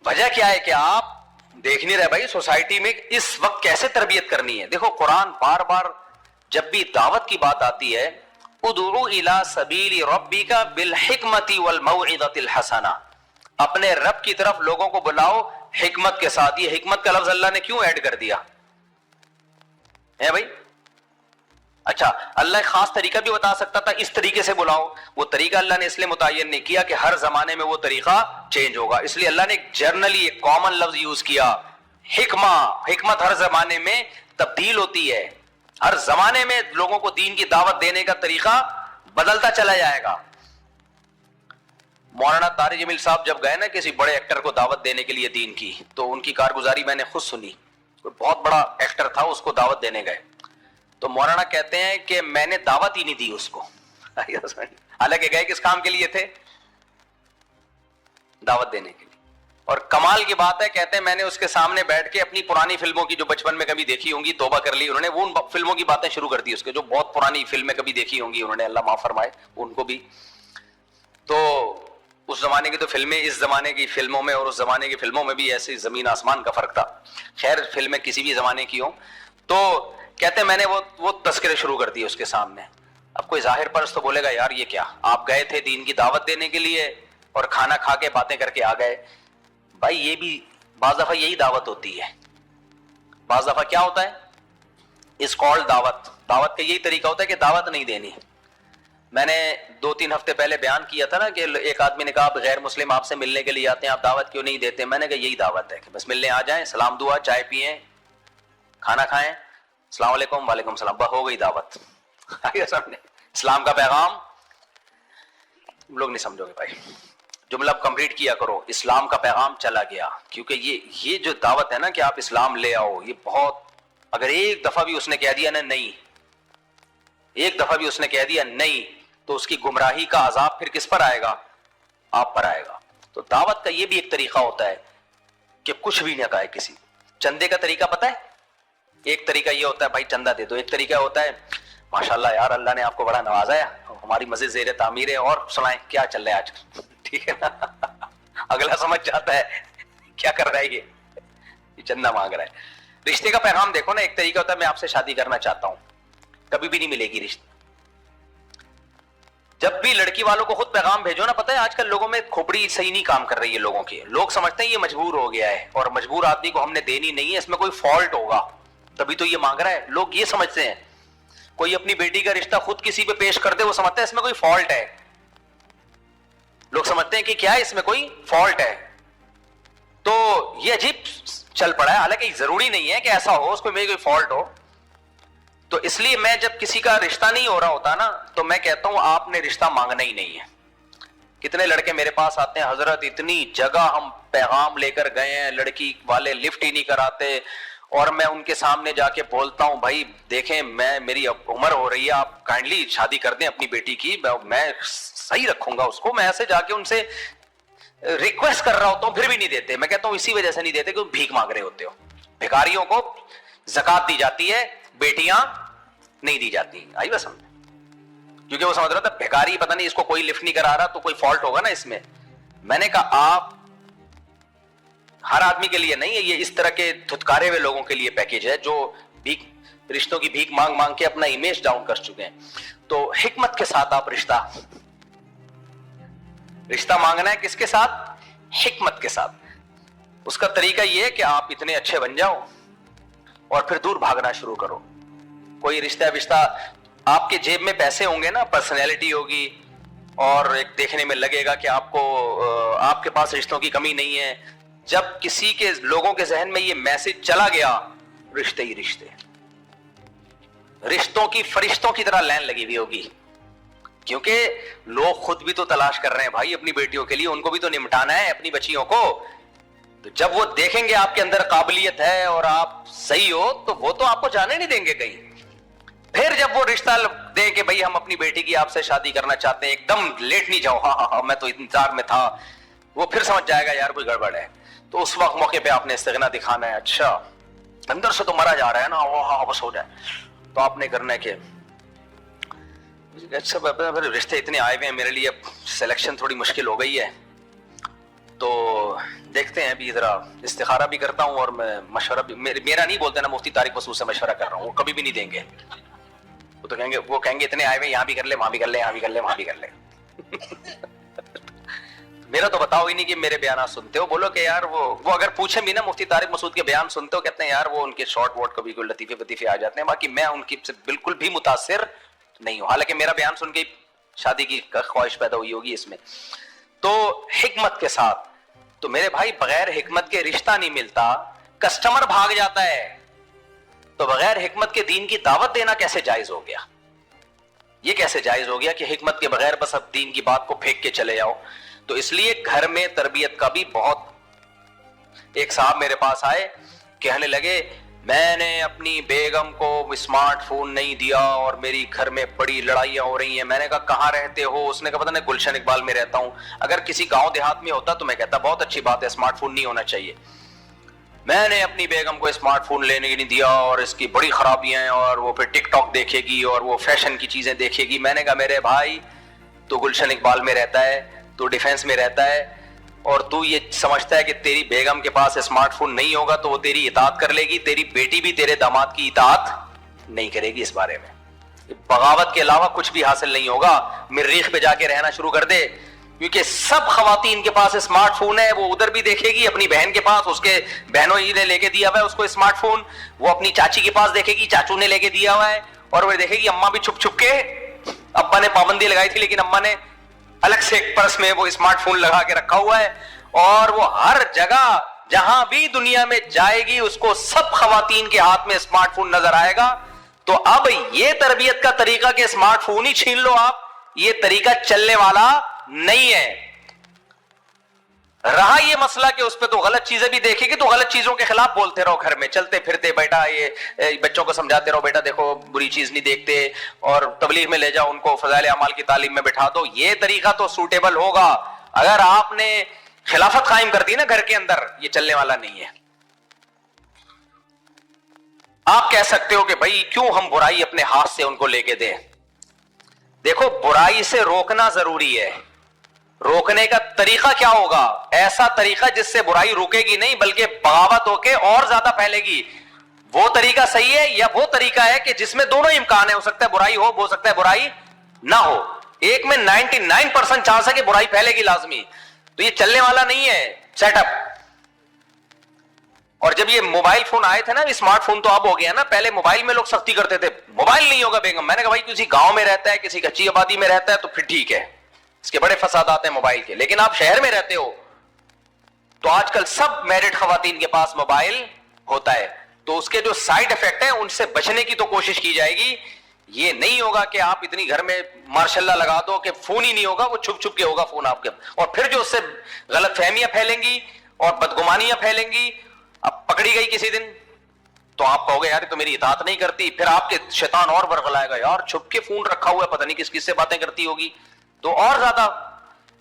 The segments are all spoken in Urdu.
وجہ کیا ہے کہ آپ دیکھ نہیں رہے بھائی سوسائٹی میں اس وقت کیسے تربیت کرنی ہے. دیکھو قرآن بار بار جب بھی دعوت کی بات آتی ہے ادعو الی سبیل ربک بالحکمت والموعظۃ الحسنہ, اپنے رب کی طرف لوگوں کو بلاؤ حکمت کے ساتھ. یہ حکمت کا لفظ اللہ نے کیوں ایڈ کر دیا ہے بھائی؟ اچھا اللہ ایک خاص طریقہ بھی بتا سکتا تھا اس طریقے سے بلاؤ, وہ طریقہ اللہ نے اس لیے متعین نہیں کیا کہ ہر زمانے میں وہ طریقہ چینج ہوگا, اس لیے اللہ نے ایک جرنلی ایک کامن لفظ یوز کیا حکمہ. حکمت ہر زمانے میں تبدیل ہوتی ہے, ہر زمانے میں لوگوں کو دین کی دعوت دینے کا طریقہ بدلتا چلا جائے گا. مولانا طارق جمیل صاحب جب گئے نا کسی بڑے ایکٹر کو دعوت دینے کے لیے دین کی, تو ان کی کارگزاری میں نے خود سنی. کوئی بہت بڑا ایکٹر تھا, اس کو دعوت دینے گئے تو مولانا کہتے ہیں کہ میں نے دعوت ہی نہیں دی اس کو. حالانکہ گئے کس کام کے لیے تھے؟ دعوت دینے کے لیے. اور کمال کی بات ہے کہتے ہیں میں نے اس کے سامنے بیٹھ کے اپنی پرانی فلموں کی جو بچپن میں کبھی دیکھی ہوں گی توبہ کر لی, انہوں نے وہ ان فلموں کی باتیں شروع کر دی, اس کے جو بہت پرانی فلمیں کبھی دیکھی ہوں گی انہوں نے, اللہ معاف فرمائے ان کو بھی. تو اس زمانے کی تو فلمیں اس زمانے کی فلموں میں اور اس زمانے کی فلموں میں بھی ایسے زمین آسمان کا فرق تھا. خیر فلمیں کسی بھی زمانے کی ہوں, تو کہتے ہیں میں نے وہ تذکرے شروع کر دیے اس کے سامنے. اب کوئی ظاہر پرست تو بولے گا یار یہ کیا, آپ گئے تھے دین کی دعوت دینے کے لیے اور کھانا کھا کے باتیں کر کے آ گئے. بھائی یہ بھی بعض دفعہ یہی دعوت ہوتی ہے. بعض دفعہ کیا ہوتا ہے اس کال دعوت, دعوت کا یہی طریقہ ہوتا ہے کہ دعوت نہیں دینی. میں نے 2-3 ہفتے پہلے بیان کیا تھا نا کہ ایک آدمی نے کہا آپ غیر مسلم آپ سے ملنے کے لیے آتے ہیں, آپ دعوت کیوں نہیں دیتے؟ میں نے کہا یہی دعوت ہے کہ بس ملنے آ جائیں, سلام دعا چائے پئیں کھانا کھائیں, السلام علیکم وعلیکم السلام, بس ہو گئی دعوت. اسلام کا پیغام لوگ نہیں سمجھو گے بھائی, جملہ کمپلیٹ کیا کرو, اسلام کا پیغام چلا گیا. کیونکہ یہ جو دعوت ہے نا کہ آپ اسلام لے آؤ, یہ بہت, اگر ایک دفعہ بھی اس نے کہہ دیا نا نہیں, ایک دفعہ بھی اس نے کہہ دیا نہیں, تو اس کی گمراہی کا عذاب پھر کس پر آئے گا؟ آپ پر آئے گا. تو دعوت کا یہ بھی ایک طریقہ ہوتا ہے کہ کچھ بھی نہ کہے کسی. چندے کا طریقہ پتہ ہے, ایک طریقہ یہ ہوتا ہے بھائی چندہ دے دو, ایک طریقہ ہوتا ہے ماشاءاللہ یار اللہ نے آپ کو بڑا نوازا ہے, ہماری مسجد زیر تعمیر ہے, اور سنائیں کیا چل رہا ہے آج کل, ٹھیک ہے نا. اگلا سمجھ جاتا ہے کیا کر رہا ہے یہ چندہ مانگ رہا ہے. رشتے کا پیغام دیکھو نا, ایک طریقہ ہوتا ہے میں آپ سے شادی کرنا چاہتا ہوں, کبھی بھی نہیں ملے گی رشتہ. جب بھی لڑکی والوں کو خود پیغام بھیجو نا, پتہ ہے آج کل لوگوں میں کھوپڑی صحیح نہیں کام کر رہی ہے لوگوں کی. لوگ سمجھتے ہیں یہ مجبور ہو گیا ہے, اور مجبور آدمی کو ہم نے دینی نہیں ہے, اس میں کوئی فالٹ ہوگا تبھی تو یہ مانگ رہا ہے. لوگ یہ سمجھتے ہیں کوئی اپنی بیٹی کا رشتہ خود کسی پہ پیش کر دے, وہ سمجھتے ہیں اس میں کوئی فالٹ ہے. لوگ سمجھتے ہیں کہ کیا ہے اس میں کوئی فالٹ ہے. تو یہ عجیب چل پڑا ہے, حالانکہ ضروری نہیں ہے کہ ایسا ہو, اس کو میں کوئی فالٹ ہو. تو اس لیے میں جب کسی کا رشتہ نہیں ہو رہا ہوتا نا, تو میں کہتا ہوں آپ نے رشتہ مانگنا ہی نہیں ہے. کتنے لڑکے میرے پاس آتے ہیں, حضرت اتنی جگہ ہم پیغام لے کر گئے ہیں, لڑکی والے لفٹ ہی نہیں کراتے, اور میں ان کے سامنے جا کے بولتا ہوں بھائی دیکھیں میری عمر ہو رہی ہے, آپ کائنڈلی شادی کر دیں اپنی بیٹی کی, میں صحیح رکھوں گا اس کو. میں ایسے جا کے ان سے ریکویسٹ کر رہا ہوتا ہوں, پھر بھی نہیں دیتے. میں کہتا ہوں اسی وجہ سے نہیں دیتے کہ بھیک مانگ رہے ہوتے ہو. بھکاریوں کو زکات دی جاتی ہے, بیٹیاں نہیں دی جاتی. آئی بس سمجھ, کیونکہ وہ سمجھ رہا تھا بھکاری پتہ نہیں اس کو کوئی لفٹ نہیں کرا رہا تو کوئی فالٹ ہوگا نا اس میں. میں نے کہا آپ ہر آدمی کے لیے نہیں ہے یہ, اس طرح کے دھتکارے ہوئے لوگوں کے لیے پیکیج ہے جو رشتوں کی بھیک مانگ مانگ کے اپنا امیج ڈاؤن کر چکے ہیں. تو حکمت کے ساتھ آپ رشتہ مانگنا ہے کس کے ساتھ؟ حکمت کے ساتھ. اس کا طریقہ یہ ہے کہ آپ اتنے اچھے بن جاؤ اور پھر دور بھاگنا شروع کرو. کوئی رشتہ آپ کے جیب میں پیسے ہوں گے نا, پرسنالٹی ہوگی, اور ایک دیکھنے میں لگے گا کہ آپ کے پاس رشتوں کی کمی نہیں ہے. جب کسی کے لوگوں کے ذہن میں یہ میسج چلا گیا, رشتے ہی رشتے, رشتوں کی فرشتوں کی طرح لائن لگی ہوئی ہوگی. کیونکہ لوگ خود بھی تو تلاش کر رہے ہیں بھائی اپنی بیٹیوں کے لیے, ان کو بھی تو نمٹانا ہے اپنی بچیوں کو. تو جب وہ دیکھیں گے آپ کے اندر قابلیت ہے اور آپ صحیح ہو, تو وہ تو آپ کو جانے نہیں دیں گے کہیں. پھر جب وہ رشتہ دے کہ بھائی ہم اپنی بیٹی کی آپ سے شادی کرنا چاہتے ہیں, ایک دم لیٹ نہیں جاؤ, ہاں میں تو انتظار میں تھا, وہ پھر سمجھ جائے گا یار کوئی گڑبڑ ہے. تو اس وقت موقع پہ آپ نے استغنا دکھانا ہے, اچھا اندر سے تو مرا جا رہا ہے نا, ہاں بس ہو جائے. تو آپ نے کرنا ہے کہ اچھا رشتے اتنے آئے ہوئے ہیں میرے لیے, سلیکشن تھوڑی مشکل ہو گئی ہے, تو دیکھتے ہیں ابھی ذرا استخارہ بھی کرتا ہوں اور میں مشورہ بھی, میرا نہیں بولتے نا مفتی طارق مسعود سے مشورہ کر رہا ہوں, وہ کبھی بھی نہیں دیں گے. وہ تو کہیں گے اتنے آئے ہوئے یہاں بھی کر لے وہاں بھی کر لے یہاں بھی کر لے وہاں بھی کر لے. میرا تو بتاؤ ہی نہیں کہ میرے بیانات سنتے ہو. بولو کہ یار وہ اگر پوچھیں بھی نا مفتی طارق مسعود کے بیان سنتے ہو, کہتے ہیں یار وہ ان کے شارٹ وارڈ کبھی کوئی لطیفے وطیفے آ جاتے ہیں, باقی میں ان کی سے بالکل بھی متاثر نہیں ہوں. حالانکہ میرا بیان سن کے شادی کی خواہش پیدا ہوئی ہوگی اس میں. تو حکمت کے ساتھ, تو میرے بھائی بغیر حکمت کے رشتہ نہیں ملتا, کسٹمر بھاگ جاتا ہے. تو بغیر حکمت کے دین کی دعوت دینا کیسے جائز ہو گیا؟ یہ کیسے جائز ہو گیا کہ حکمت کے بغیر بس اب دین کی بات کو پھینک کے چلے جاؤ؟ تو اس لیے گھر میں تربیت کا بھی بہت. ایک صاحب میرے پاس آئے, کہنے لگے میں نے اپنی بیگم کو اسمارٹ فون نہیں دیا اور میری گھر میں بڑی لڑائیاں ہو رہی ہیں. میں نے کہا کہاں رہتے ہو؟ اس نے کہا پتہ نہیں گلشن اقبال میں رہتا ہوں. اگر کسی گاؤں دیہات میں ہوتا تو میں کہتا بہت اچھی بات ہے, اسمارٹ فون نہیں ہونا چاہیے. میں نے اپنی بیگم کو اسمارٹ فون لینے کی نہیں دیا اور اس کی بڑی خرابیاں ہیں اور وہ پھر ٹک ٹاک دیکھے گی اور وہ فیشن کی چیزیں دیکھے گی. میں نے کہا میرے بھائی تو گلشن اقبال میں رہتا ہے, تو ڈیفینس میں رہتا ہے, اور تو یہ سمجھتا ہے کہ تیری بیگم کے پاس اسمارٹ فون نہیں ہوگا تو وہ تیری اطاعت کر لے گی, تیری بیٹی بھی تیرے داماد کی اطاعت نہیں کرے گی. اس بارے میں بغاوت کے علاوہ کچھ بھی حاصل نہیں ہوگا. مریخ پہ جا کے رہنا شروع کر دے, کیونکہ سب خواتین کے پاس اسمارٹ فون ہے. وہ ادھر بھی دیکھے گی اپنی بہن کے پاس, اس کے بہنوں ہی نے لے کے دیا ہوا ہے اس کو اسمارٹ فون. وہ اپنی چاچی کے پاس دیکھے گی چاچو نے لے کے دیا ہوا ہے, اور وہ دیکھے گی اماں بھی چھپ چھپ کے, ابا نے پابندی لگائی تھی لیکن اماں نے الگ سے ایک پرس میں وہ اسمارٹ فون لگا کے رکھا ہوا ہے. اور وہ ہر جگہ جہاں بھی دنیا میں جائے گی اس کو سب خواتین کے ہاتھ میں اسمارٹ فون نظر آئے گا. تو اب یہ تربیت کا طریقہ کہ اسمارٹ فون ہی چھین لو آپ, یہ طریقہ چلنے والا نہیں ہے. رہا یہ مسئلہ کہ اس پہ تو غلط چیزیں بھی دیکھے گی تو غلط چیزوں کے خلاف بولتے رہو, گھر میں چلتے پھرتے, بیٹا یہ بچوں کو سمجھاتے رہو بیٹا دیکھو بری چیز نہیں دیکھتے, اور تبلیغ میں لے جاؤ ان کو, فضائل اعمال کی تعلیم میں بٹھا دو. یہ طریقہ تو سوٹیبل ہوگا اگر آپ نے خلافت قائم کر دی نا گھر کے اندر, یہ چلنے والا نہیں ہے. آپ کہہ سکتے ہو کہ بھائی کیوں ہم برائی اپنے ہاتھ سے ان کو لے کے دیں. دیکھو برائی سے روکنا ضروری ہے, روکنے کا طریقہ کیا ہوگا؟ ایسا طریقہ جس سے برائی رکے گی نہیں بلکہ بغاوت ہو کے اور زیادہ پھیلے گی. وہ طریقہ صحیح ہے یا وہ طریقہ ہے کہ جس میں دونوں امکان ہے, ہو سکتا ہے برائی ہو سکتا ہے برائی نہ ہو. ایک میں 99% چانس ہے کہ برائی پھیلے گی لازمی. تو یہ چلنے والا نہیں ہے سیٹ اپ. اور جب یہ موبائل فون آئے تھے نا, اسمارٹ فون تو اب ہو گیا نا, پہلے موبائل میں لوگ سختی کرتے تھے موبائل نہیں ہوگا بیگم. میں نے کہا بھائی کسی گاؤں میں رہتا ہے کسی کچی آبادی میں رہتا ہے تو پھر ٹھیک ہے, اس کے بڑے فسادات ہیں موبائل کے. لیکن آپ شہر میں رہتے ہو تو آج کل سب میرڈ خواتین کے پاس موبائل ہوتا ہے, تو اس کے جو سائیڈ افیکٹ ہیں ان سے بچنے کی تو کوشش کی جائے گی. یہ نہیں ہوگا کہ آپ اتنی گھر میں ماشاءاللہ لگا دو کہ فون ہی نہیں ہوگا, وہ چھپ چھپ کے ہوگا فون آپ کے. اور پھر جو اس سے غلط فہمیاں پھیلیں گی اور بدگمانیاں پھیلیں گی, اب پکڑی گئی کسی دن تو آپ کہو گے یار تو میری اطاعت نہیں کرتی. پھر آپ کے شیطان اور ورغلائے گا, یار چھپ کے فون رکھا ہوا ہے پتہ نہیں کس کس سے باتیں کرتی ہوگی. تو اور زیادہ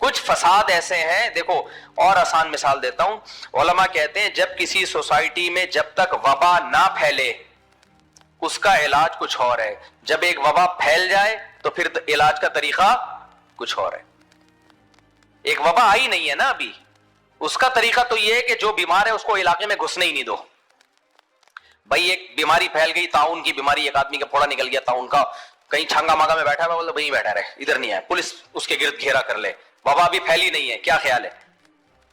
کچھ فساد ایسے ہیں. دیکھو اور آسان مثال دیتا ہوں, علماء کہتے ہیں جب کسی سوسائٹی میں جب تک وبا نہ پھیلے اس کا علاج کچھ اور ہے, جب ایک وبا پھیل جائے تو پھر علاج کا طریقہ کچھ اور ہے. ایک وبا آئی نہیں ہے نا ابھی, اس کا طریقہ تو یہ ہے کہ جو بیمار ہے اس کو علاقے میں گھسنے ہی نہیں دو. بھائی ایک بیماری پھیل گئی, طاعون کی بیماری, ایک آدمی کا پھوڑا نکل گیا طاعون کا, کہیں چھنگا مانگا میں بیٹھا ہوا, بولے وہیں بیٹھا رہے, ادھر نہیں آئے, پولیس اس کے گرد گھیرا کر لے, وبا بھی پھیلی نہیں ہے, کیا خیال ہے؟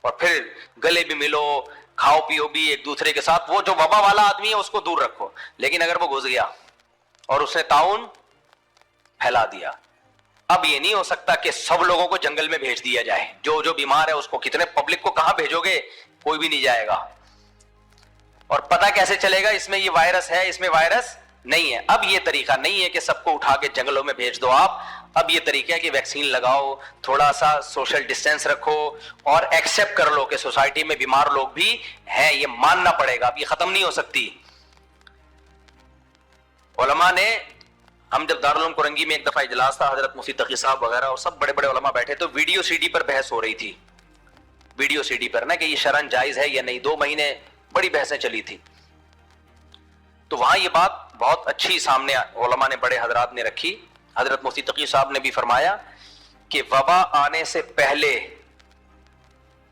اور پھر گلے بھی ملو, کھاؤ پیو بھی ایک دوسرے کے ساتھ, وہ جو وبا والا آدمی ہے اس کو دور رکھو. لیکن اگر وہ گھس گیا اور اس نے طاعون پھیلا دیا, اب یہ نہیں ہو سکتا کہ سب لوگوں کو جنگل میں بھیج دیا جائے. جو جو بیمار ہے اس کو, کتنے پبلک کو کہاں بھیجو گے, کوئی بھی نہیں جائے گا. اور پتہ کیسے چلے گا اس میں یہ وائرس ہے اس میں وائرس نہیں ہے؟ اب یہ طریقہ نہیں ہے کہ سب کو اٹھا کے جنگلوں میں بھیج دو آپ. اب یہ طریقہ ہے کہ ویکسین لگاؤ, تھوڑا سا سوشل ڈسٹینس رکھو اور ایکسیپٹ کر لو کہ سوسائٹی میں بیمار لوگ بھی ہیں, یہ ماننا پڑے گا. اب یہ ختم نہیں ہو سکتی. علماء نے, ہم جب دارالعلوم کورنگی میں ایک دفعہ اجلاس تھا, حضرت مفتی تقی صاحب وغیرہ اور سب بڑے بڑے علماء بیٹھے, تو ویڈیو سی ڈی پر بحث ہو رہی تھی. ویڈیو سی ڈی پر نا کہ یہ شرعاً جائز ہے یا نہیں, 2 مہینے بڑی بحثیں چلی تھی. تو وہاں یہ بات بہت اچھی سامنے علماء نے, بڑے حضرات نے رکھی. حضرت مفتی تقی صاحب نے بھی فرمایا کہ وبا آنے سے پہلے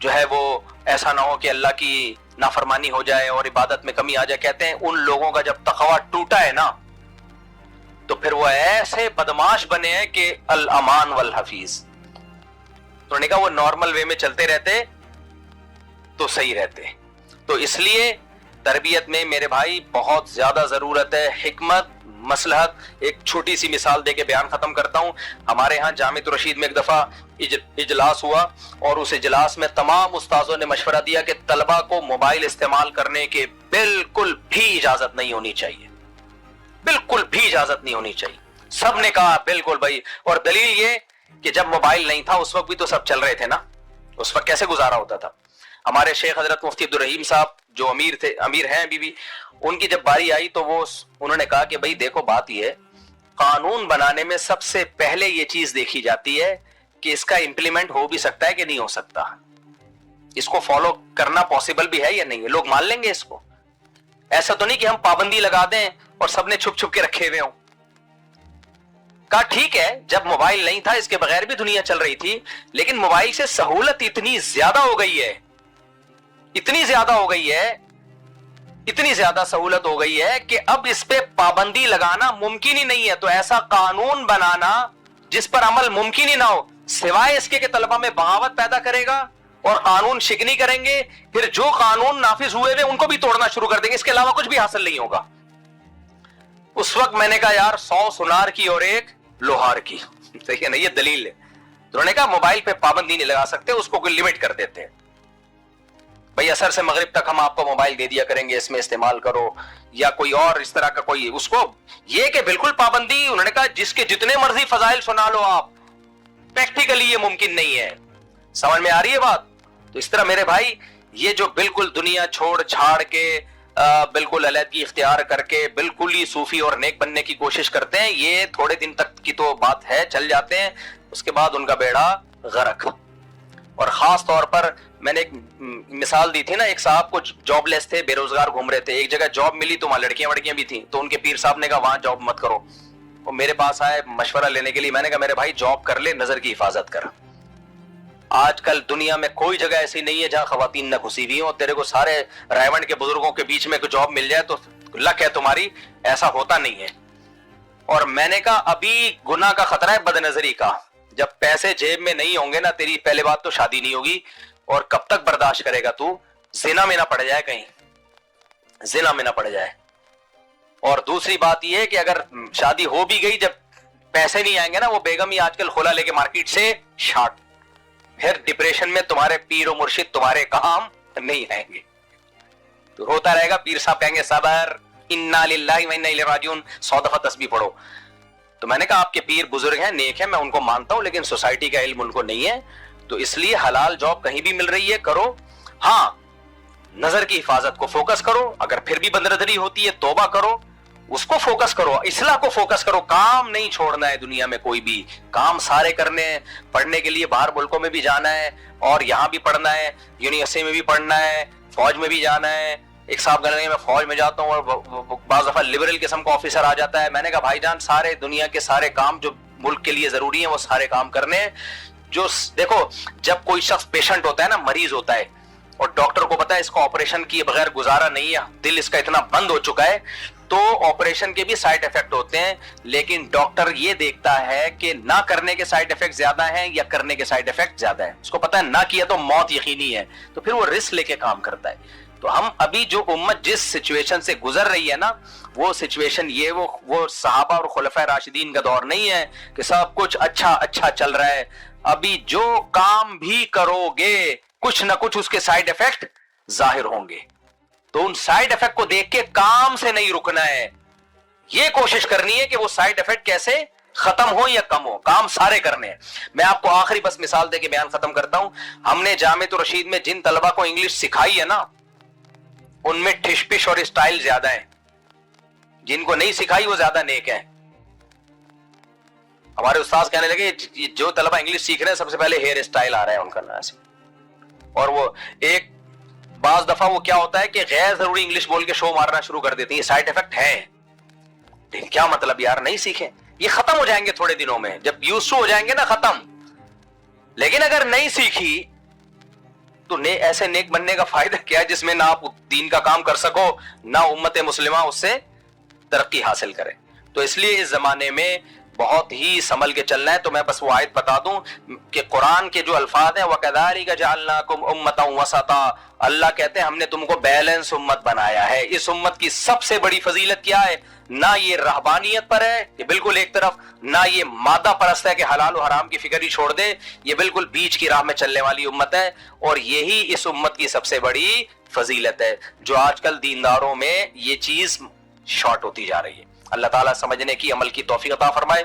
جو ہے وہ ایسا نہ ہو کہ اللہ کی نافرمانی ہو جائے اور عبادت میں کمی آ جائے. کہتے ہیں ان لوگوں کا جب تقوی ٹوٹا ہے نا تو پھر وہ ایسے بدماش بنے ہیں کہ الامان والحفیظ. تو نے کہا وہ نارمل وے میں چلتے رہتے تو صحیح رہتے. تو اس لیے تربیت میں میرے بھائی بہت زیادہ ضرورت ہے حکمت مصلحت. ایک چھوٹی سی مثال دے کے بیان ختم کرتا ہوں. ہمارے ہاں جامعۃ الرشید میں ایک دفعہ اجلاس ہوا اور اس اجلاس میں تمام استاذوں نے مشورہ دیا کہ طلبہ کو موبائل استعمال کرنے کے بالکل بھی اجازت نہیں ہونی چاہیے, بالکل بھی اجازت نہیں ہونی چاہیے. سب نے کہا بالکل بھائی, اور دلیل یہ کہ جب موبائل نہیں تھا اس وقت بھی تو سب چل رہے تھے نا, اس وقت کیسے گزارا ہوتا تھا. ہمارے شیخ حضرت مفتی عبدالرحیم صاحب جو امیر تھے, امیر ہیں ابھی بھی, ان کی جب باری آئی تو انہوں نے کہا کہ بھائی دیکھو بات یہ ہے, قانون بنانے میں سب سے پہلے یہ چیز دیکھی جاتی ہے کہ اس کا امپلیمنٹ ہو بھی سکتا ہے کہ نہیں ہو سکتا, اس کو فالو کرنا پاسبل بھی ہے یا نہیں ہے, لوگ مان لیں گے اس کو. ایسا تو نہیں کہ ہم پابندی لگا دیں اور سب نے چھپ چھپ کے رکھے ہوئے ہوں. کہا ٹھیک ہے جب موبائل نہیں تھا اس کے بغیر بھی دنیا چل رہی تھی, لیکن موبائل سے سہولت اتنی زیادہ ہو گئی ہے, اتنی زیادہ ہو گئی ہے, اتنی زیادہ سہولت ہو گئی ہے کہ اب اس پہ پابندی لگانا ممکن ہی نہیں ہے. تو ایسا قانون بنانا جس پر عمل ممکن ہی نہ ہو, سوائے اس کے کہ طلبہ میں بغاوت پیدا کرے گا اور قانون شکنی کریں گے, پھر جو قانون نافذ ہوئے ان کو بھی توڑنا شروع کر دیں گے, اس کے علاوہ کچھ بھی حاصل نہیں ہوگا. اس وقت میں نے کہا یار 100 سنار کی اور ایک لوہار کی, صحیح ہے نا, یہ دلیل ہے. تو انہوں نے کہا موبائل پہ پابندی نہیں لگا سکتے, اس کو کوئی لمٹ کر دیتے ہیں. بھئی عصر سے مغرب تک ہم آپ کو موبائل دے دیا کریں گے, اس میں استعمال کرو, یا کوئی اور اس طرح کا کوئی, اس کو یہ کہ بالکل پابندی. انہوں نے کہا جس کے جتنے مرضی فضائل سنا لو آپ, پریکٹیکلی یہ ممکن نہیں ہے. سمجھ میں آ رہی ہے بات؟ تو اس طرح میرے بھائی یہ جو بالکل دنیا چھوڑ چھاڑ کے بالکل علیحدگی اختیار کر کے بالکل ہی صوفی اور نیک بننے کی کوشش کرتے ہیں, یہ تھوڑے دن تک کی تو بات ہے, چل جاتے ہیں, اس کے بعد ان کا بیڑا غرق. اور خاص طور پر میں نے ایک مثال دی تھی نا, ایک صاحب کو جاب لیس تھے, بے روزگار گھوم رہے تھے, ایک جگہ جاب ملی تو وہاں لڑکیاں وڑکیاں بھی تھیں, تو ان کے پیر صاحب نے کہا وہاں جاب مت کرو. وہ میرے پاس آئے مشورہ لینے کے لیے, میں نے کہا میرے بھائی جاب کر لے, نظر کی حفاظت کر. آج کل دنیا میں کوئی جگہ ایسی نہیں ہے جہاں خواتین نہ گھسی ہوئی ہوں, تیرے کو سارے رائمنڈ کے بزرگوں کے بیچ میں کوئی جاب مل جائے تو لک ہے تمہاری, ایسا ہوتا نہیں ہے. اور میں نے کہا ابھی گناہ کا خطرہ ہے بد نظری کا, جب پیسے جیب میں نہیں ہوں گے نا, تیری پہلے بات تو شادی نہیں ہوگی, اور کب تک برداشت کرے گا تو, زنا میں نہ پڑ جائے, کہیں زنا میں نہ پڑ جائے. اور دوسری بات یہ ہے کہ اگر شادی ہو بھی گئی, جب پیسے نہیں آئیں گے نا, وہ بیگم ہی آج کل کھولا لے کے مارکیٹ سے شارٹ, پھر ڈپریشن میں تمہارے پیر و مرشد تمہارے کام نہیں آئیں گے. تو ہوتا رہے گا, پیر صاحب کہیں گے صبر, انا للہ و انا الیہ راجعون, 100 دفعہ تسبیح پڑھو. تو میں نے کہا آپ کے پیر بزرگ ہیں, نیک ہیں, میں ان کو مانتا ہوں, لیکن سوسائٹی کا علم ان کو نہیں ہے, تو اس لیے حلال جاب کہیں بھی مل رہی ہے کرو. ہاں نظر کی حفاظت کو فوکس کرو, اگر پھر بھی بندردری ہوتی ہے توبہ کرو, اس کو فوکس کرو, اصلاح کو فوکس کرو. کام نہیں چھوڑنا ہے دنیا میں, کوئی بھی کام سارے کرنے ہیں. پڑھنے کے لیے باہر ملکوں میں بھی جانا ہے, اور یہاں بھی پڑھنا ہے, یونیورسٹی میں بھی پڑھنا ہے, فوج میں بھی جانا ہے. ایک صاحب کہنے لگے میں فوج میں جاتا ہوں, اور بعض دفعہ لبرل قسم کا آفیسر آ جاتا ہے. میں نے کہا بھائی جان سارے دنیا کے سارے کام جو ملک کے لیے ضروری ہیں وہ سارے کام کرنے ہیں. جو دیکھو جب کوئی شخص پیشنٹ ہوتا ہے نا, مریض ہوتا ہے, اور ڈاکٹر کو پتا ہے اس کو آپریشن کیے بغیر گزارا نہیں ہے, دل اس کا اتنا بند ہو چکا ہے, تو آپریشن کے بھی سائیڈ افیکٹ ہوتے ہیں, لیکن ڈاکٹر یہ دیکھتا ہے کہ نہ کرنے کے سائیڈ افیکٹ زیادہ ہیں یا کرنے کے سائیڈ افیکٹ زیادہ ہیں. اس کو پتا ہے نہ کیا تو موت یقینی ہے, تو پھر وہ رسک لے کے کام کرتا ہے. تو ہم ابھی جو امت جس سچویشن سے گزر رہی ہے نا, وہ سچویشن یہ وہ صحابہ اور خلفائے راشدین کا دور نہیں ہے کہ سب کچھ اچھا چل رہا ہے. ابھی جو کام بھی کرو گے کچھ نہ کچھ اس کے سائیڈ افیکٹ ظاہر ہوں گے, تو ان سائیڈ افیکٹ کو دیکھ کے کام سے نہیں رکنا ہے, یہ کوشش کرنی ہے کہ وہ سائیڈ افیکٹ کیسے ختم ہو یا کم ہو, کام سارے کرنے ہیں. میں آپ کو آخری بس مثال دے کے بیان ختم کرتا ہوں. ہم نے جامعۃ الرشید میں جن طلبہ کو انگلش سکھائی ہے نا, ان میں ٹھش پش اور اسٹائل زیادہ ہیں, جن کو نہیں سکھائی وہ زیادہ نیک ہیں. ہمارے استاذ کہنے لگے جو طلبہ انگلش سیکھ رہے ہیں سب سے پہلے ہیئر اسٹائل آ رہا ہے ان کا نا سے, اور وہ ایک بعض دفعہ وہ کیا ہوتا ہے کہ غیر ضروری انگلش بول کے شو مارنا شروع کر دیتی ہیں. سائیڈ افیکٹ ہے, لیکن کیا مطلب یار نہیں سیکھیں, یہ ختم ہو جائیں گے تھوڑے دنوں میں, جب یوز ٹو ہو جائیں گے نا ختم. لیکن اگر نہیں سیکھی تو ایسے نیک بننے کا فائدہ کیا ہے جس میں نہ آپ دین کا کام کر سکو نہ امت مسلمہ اس سے ترقی حاصل کرے. تو اس لیے اس زمانے میں بہت ہی سنبھل کے چلنا ہے. تو میں بس وہ آیت بتا دوں کہ قرآن کے جو الفاظ ہیں وَكَذَلِكَ جَعَلْنَاكُمْ أُمَّةً وَسَطًا, اللہ کہتے ہیں ہم نے تم کو بیلنس امت بنایا ہے. اس امت کی سب سے بڑی فضیلت کیا ہے؟ نہ یہ رہبانیت پر ہے کہ بالکل ایک طرف, نہ یہ مادہ پرست ہے کہ حلال و حرام کی فکر ہی چھوڑ دے, یہ بالکل بیچ کی راہ میں چلنے والی امت ہے. اور یہی اس امت کی سب سے بڑی فضیلت ہے جو آج کل دینداروں میں یہ چیز شارٹ ہوتی جا رہی ہے. اللہ تعالیٰ سمجھنے کی عمل کی توفیق عطا فرمائے.